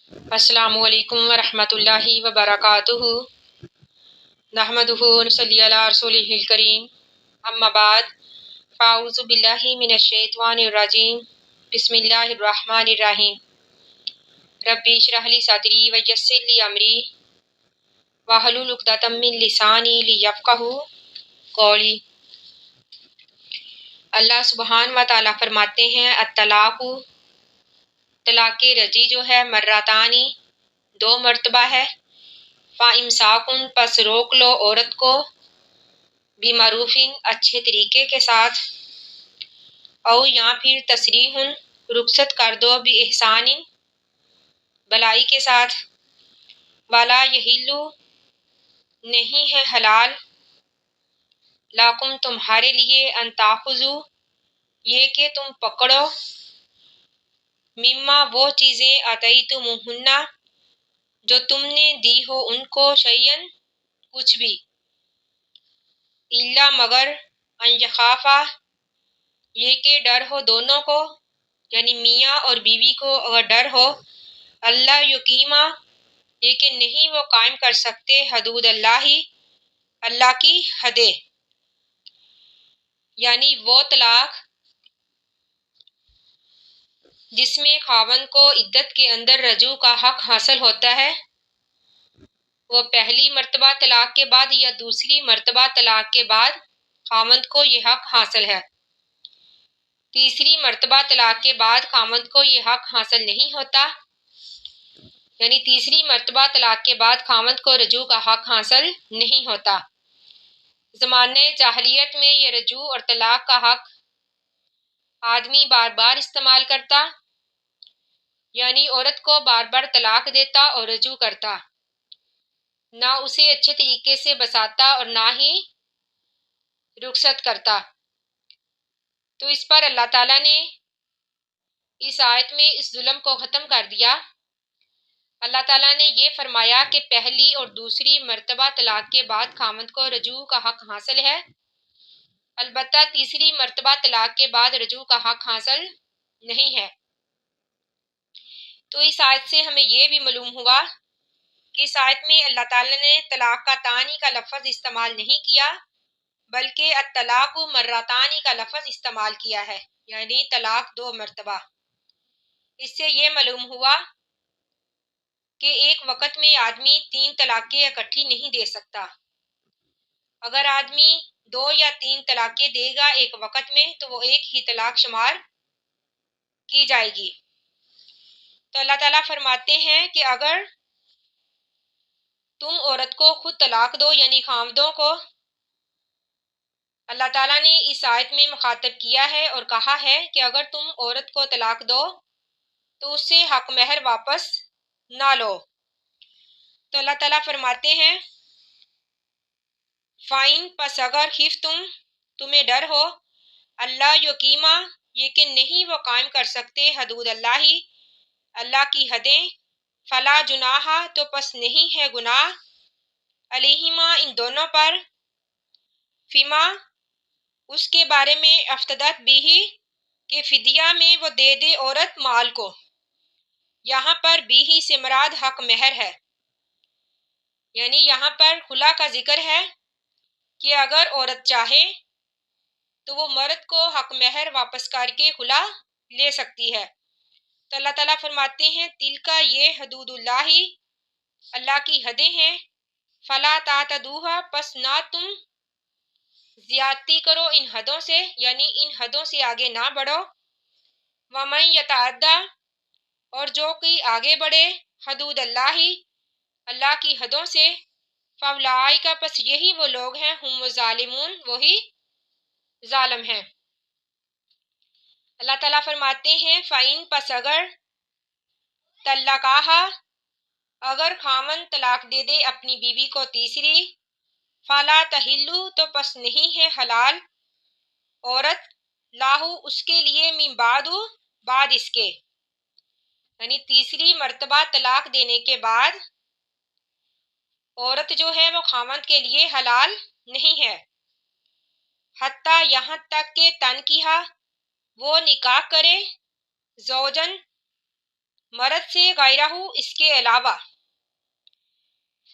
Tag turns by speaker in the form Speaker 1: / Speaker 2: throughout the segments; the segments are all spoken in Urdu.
Speaker 1: السلام علیکم ورحمۃ اللہ وبرکاتہ۔ نحمدہ ونصلی علی رسولہ الکریم، اما بعد، فاعوذ باللہ من الشیطان الرجیم، بسم اللہ الرحمن الرحیم۔ ربی اشرح لی صدری ویسر لی امری واحلل عقدۃ من لسانی لیفقہوا قولی۔ اللہ سبحانہ و تعالیٰ فرماتے ہیں الطلاق، طلاق رجی جو ہے مرتانی، 2 مرتبہ ہے۔ فَإِمْسَاكٌ پس روک لو عورت کو، بِمَعْرُوفٍ اچھے طریقے کے ساتھ، او یا پھر تسریح رخصت کر دو، بِإِحْسَانٍ بھلائی کے ساتھ۔ وَلَا يَحِلُّ نہیں ہے حلال، لَكُمْ تمہارے لیے، أَن تَأْخُذُوا یہ کہ تم پکڑو، مما وہ چیزیں آتیتموہن جو تم نے دی ہو ان کو، شیئن کچھ بھی، الا مگر، ان یخافا یہ کہ ڈر ہو دونوں کو، یعنی میاں اور بیوی کو اگر ڈر ہو، اللہ یقیما یہ کہ نہیں وہ قائم کر سکتے، حدود اللہ اللہ کی حدیں، یعنی وہ طلاق جس میں خاوند کو عدت کے اندر رجوع کا حق حاصل ہوتا ہے، وہ پہلی مرتبہ طلاق کے بعد یا دوسری مرتبہ طلاق کے بعد خاوند کو یہ حق حاصل ہے۔ تیسری مرتبہ طلاق کے بعد خاوند کو یہ حق حاصل نہیں ہوتا، یعنی تیسری مرتبہ طلاق کے بعد خاوند کو رجوع کا حق حاصل نہیں ہوتا۔ زمانہ جاہلیت میں یہ رجوع اور طلاق کا حق آدمی بار بار استعمال کرتا، یعنی عورت کو بار بار طلاق دیتا اور رجوع کرتا، نہ اسے اچھے طریقے سے بساتا اور نہ ہی رخصت کرتا۔ تو اس پر اللہ تعالیٰ نے اس آیت میں اس ظلم کو ختم کر دیا۔ اللہ تعالیٰ نے یہ فرمایا کہ پہلی اور دوسری مرتبہ طلاق کے بعد خاوند کو رجوع کا حق حاصل ہے، البتہ تیسری مرتبہ طلاق کے بعد رجوع کا حق حاصل نہیں ہے۔ تو اس آیت سے ہمیں یہ بھی معلوم ہوا کہ اس آیت میں اللہ تعالیٰ نے طلاق کا تانی کا لفظ استعمال نہیں کیا، بلکہ الطلاق مرتانی کا لفظ استعمال کیا ہے، یعنی طلاق 2 مرتبہ۔ اس سے یہ معلوم ہوا کہ ایک وقت میں آدمی 3 طلاقیں اکٹھی نہیں دے سکتا۔ اگر آدمی 2 یا 3 طلاقیں دے گا ایک وقت میں تو وہ ایک ہی طلاق شمار کی جائے گی۔ تو اللہ تعالیٰ فرماتے ہیں کہ اگر تم عورت کو خود طلاق دو، یعنی خاوندوں کو، اللہ تعالیٰ نے اس آیت میں مخاطب کیا ہے اور کہا ہے کہ اگر تم عورت کو طلاق دو تو اس سے حق مہر واپس نہ لو۔ تو اللہ تعالیٰ فرماتے ہیں فائن پس اگر تمہیں ڈر ہو، اللہ یقیما یہ کہ نہیں وہ قائم کر سکتے، حدود اللہ اللہ کی حدیں، فلا جناح تو پس نہیں ہے گناہ، علیہما ان دونوں پر، فیما اس کے بارے میں، افتدت بھی کہ فدیہ میں وہ دے دے عورت مال کو۔ یہاں پر بھی سے مراد حق مہر ہے، یعنی یہاں پر خلا کا ذکر ہے کہ اگر عورت چاہے تو وہ مرد کو حق مہر واپس کر کے خلا لے سکتی ہے۔ تو اللہ تعالیٰ فرماتے ہیں تلکا یہ حدود اللہ اللہ کی حدیں ہیں، فلا تعتدوها پس نہ تم زیادتی کرو ان حدوں سے، یعنی ان حدوں سے آگے نہ بڑھو۔ ومن یتعدی اور جو کوئی آگے بڑھے، حدود اللہ اللہ کی حدوں سے، فاولئک پس یہی وہ لوگ ہیں، ہم الظالمون وہی ظالم ہیں۔ اللہ تعالیٰ فرماتے ہیں فَإِن پس اگر طلقاها اگر خاوند طلاق دے دے اپنی بیوی کو تیسری، فلا تحل تو پس نہیں ہے حلال عورت، لاہو اس کے لیے، من بعد اس کے، یعنی تیسری مرتبہ طلاق دینے کے بعد عورت جو ہے وہ خاوند کے لیے حلال نہیں ہے، حتیٰ یہاں تک کہ تنکیہ وہ نکاح کرے، زوجن مرد سے غیرہ اس کے علاوہ،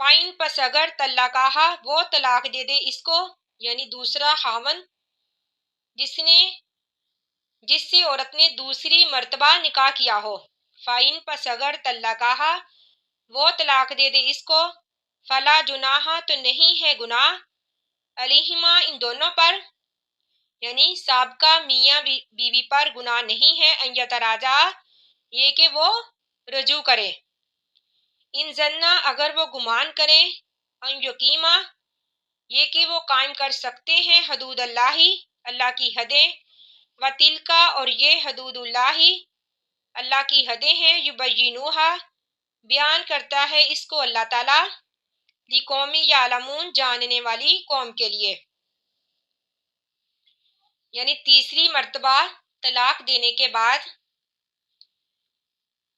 Speaker 1: فائن پس اگر طلقہا وہ طلاق دے دے اس کو، یعنی دوسرا خاوند جس سے عورت نے دوسری مرتبہ نکاح کیا ہو، فائن پس اگر طلقہا وہ طلاق دے دے اس کو، فلا جناح تو نہیں ہے گناہ، علیہما ان دونوں پر، یعنی سابقہ میاں بیوی پر گناہ نہیں ہے، ان یتراجع یہ کہ وہ رجوع کرے، ان زنا اگر وہ گمان کریں، ان یقیمہ یہ کہ وہ قائم کر سکتے ہیں، حدود اللہ اللہ کی حدیں، و تلکا اور یہ حدود اللہ اللہ کی حدیں ہیں، یبینوہا بیان کرتا ہے اس کو اللہ تعالیٰ، لقومی یعلمون جاننے والی قوم کے لیے، یعنی تیسری مرتبہ طلاق دینے کے بعد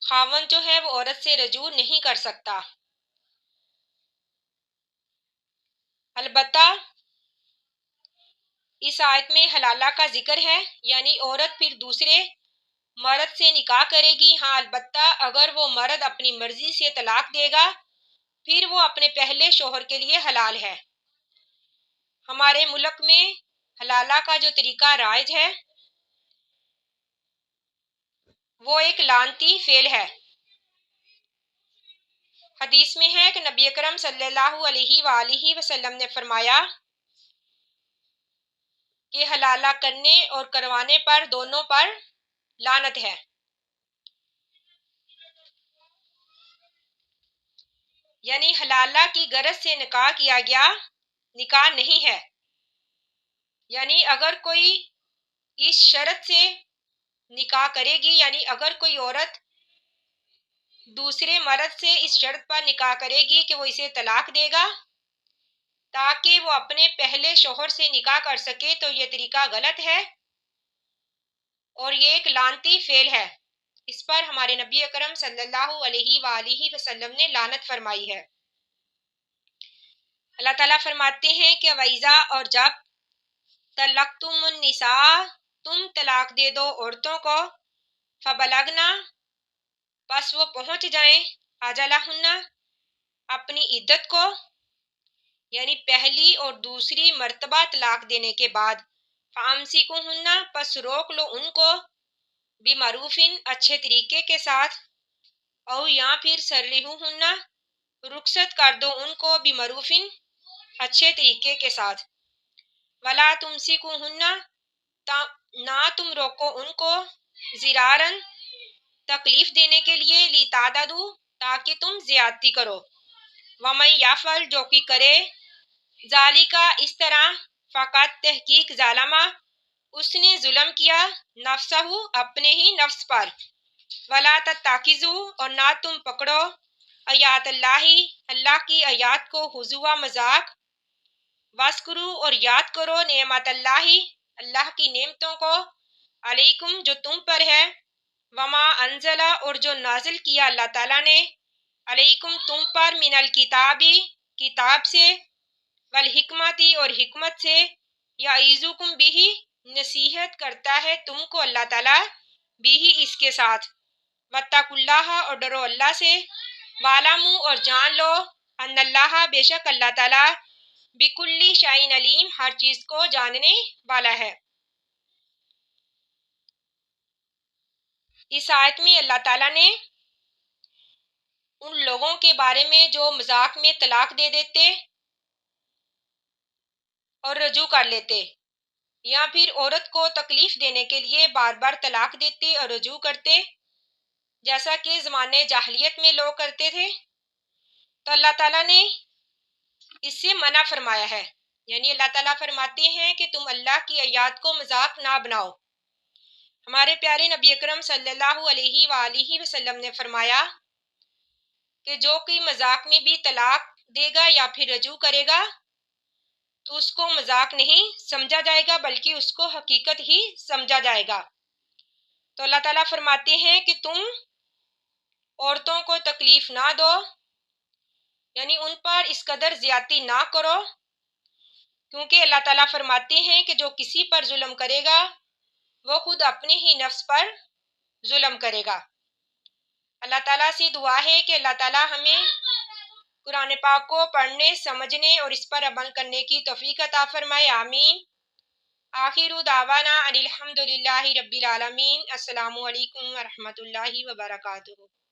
Speaker 1: خاوند جو ہے وہ عورت سے رجوع نہیں کر سکتا۔ البتہ اس آیت میں حلالہ کا ذکر ہے، یعنی عورت پھر دوسرے مرد سے نکاح کرے گی، ہاں البتہ اگر وہ مرد اپنی مرضی سے طلاق دے گا پھر وہ اپنے پہلے شوہر کے لیے حلال ہے۔ ہمارے ملک میں حلالہ کا جو طریقہ رائج ہے وہ ایک لعنتی فعل ہے۔ حدیث میں ہے کہ نبی اکرم صلی اللہ علیہ وآلہ وسلم نے فرمایا کہ حلالہ کرنے اور کروانے پر دونوں پر لعنت ہے۔ یعنی حلالہ کی غرض سے نکاح کیا گیا نکاح نہیں ہے، یعنی اگر کوئی اس شرط سے نکاح کرے گی، یعنی اگر کوئی عورت دوسرے مرد سے اس شرط پر نکاح کرے گی کہ وہ اسے طلاق دے گا تاکہ وہ اپنے پہلے شوہر سے نکاح کر سکے، تو یہ طریقہ غلط ہے اور یہ ایک لعنتی فعل ہے، اس پر ہمارے نبی اکرم صلی اللہ علیہ وآلہ وسلم نے لعنت فرمائی ہے۔ اللہ تعالیٰ فرماتے ہیں کہ وَإِذَا اور جب طلقتم النساء تم طلاق دے دو عورتوں کو، فبلغنا پس وہ پہنچ جائیں، اجلہن اپنی عدت کو، یعنی پہلی اور دوسری مرتبہ طلاق دینے کے بعد، فامسکوہن پس روک لو ان کو، بمعروف اچھے طریقے کے ساتھ، او یا پھر سرحوہن رخصت کر دو ان کو، بمعروف اچھے طریقے کے ساتھ، ولا تمسکوہن نہ تم روکو ان کو، ضرارن تکلیف دینے کے لیے، لتعتدوا تاکہ تم زیادتی کرو، ومن یفعل جو کہ کرے، ذالک اس طرح، فقط تحقیق ظالمہ اس نے ظلم کیا، نفسہ اپنے ہی نفس پر، ولا تتخذوا اور نہ تم پکڑو، آیات اللہ اللہ کی آیات کو ہزوا مذاق، واذکروا اور یاد کرو نعمت اللہ اللہ کی نعمتوں کو، علیکم جو تم پر ہے، وما انزل اور جو نازل کیا اللہ تعالیٰ نے، علیکم تم پر، من الکتابی کتاب سے، والحکمتی اور حکمت سے، یعظکم بھی نصیحت کرتا ہے تم کو اللہ تعالیٰ بھی اس کے ساتھ، واتقوا اللہ اور ڈرو اللہ سے، واعلموا اور جان لو، ان اللہ بے شک اللہ تعالیٰ، بکل شیء علیم ہر چیز کو جاننے والا ہے۔ اس آیت میں اللہ تعالیٰ نے ان لوگوں کے بارے میں جو مذاق میں طلاق دے دیتے اور رجوع کر لیتے، یا پھر عورت کو تکلیف دینے کے لیے بار بار طلاق دیتے اور رجوع کرتے، جیسا کہ زمانے جاہلیت میں لوگ کرتے تھے، تو اللہ تعالیٰ نے اس سے منع فرمایا ہے، یعنی اللہ تعالیٰ فرماتے ہیں کہ تم اللہ کی آیات کو مذاق نہ بناؤ۔ ہمارے پیارے نبی اکرم صلی اللہ علیہ وآلہ وسلم نے فرمایا کہ جو کوئی مذاق میں بھی طلاق دے گا یا پھر رجوع کرے گا تو اس کو مذاق نہیں سمجھا جائے گا بلکہ اس کو حقیقت ہی سمجھا جائے گا۔ تو اللہ تعالیٰ فرماتے ہیں کہ تم عورتوں کو تکلیف نہ دو، یعنی ان پر اس قدر زیادتی نہ کرو، کیونکہ اللہ تعالیٰ فرماتے ہیں کہ جو کسی پر ظلم کرے گا وہ خود اپنے ہی نفس پر ظلم کرے گا۔ اللہ تعالیٰ سے دعا ہے کہ اللہ تعالیٰ ہمیں قرآن پاک کو پڑھنے، سمجھنے اور اس پر عمل کرنے کی توفیق عطا فرمائے، آمین۔ آخر دعوانا ان الحمد للہ رب العالمین۔ السلام علیکم ورحمۃ اللہ وبرکاتہ۔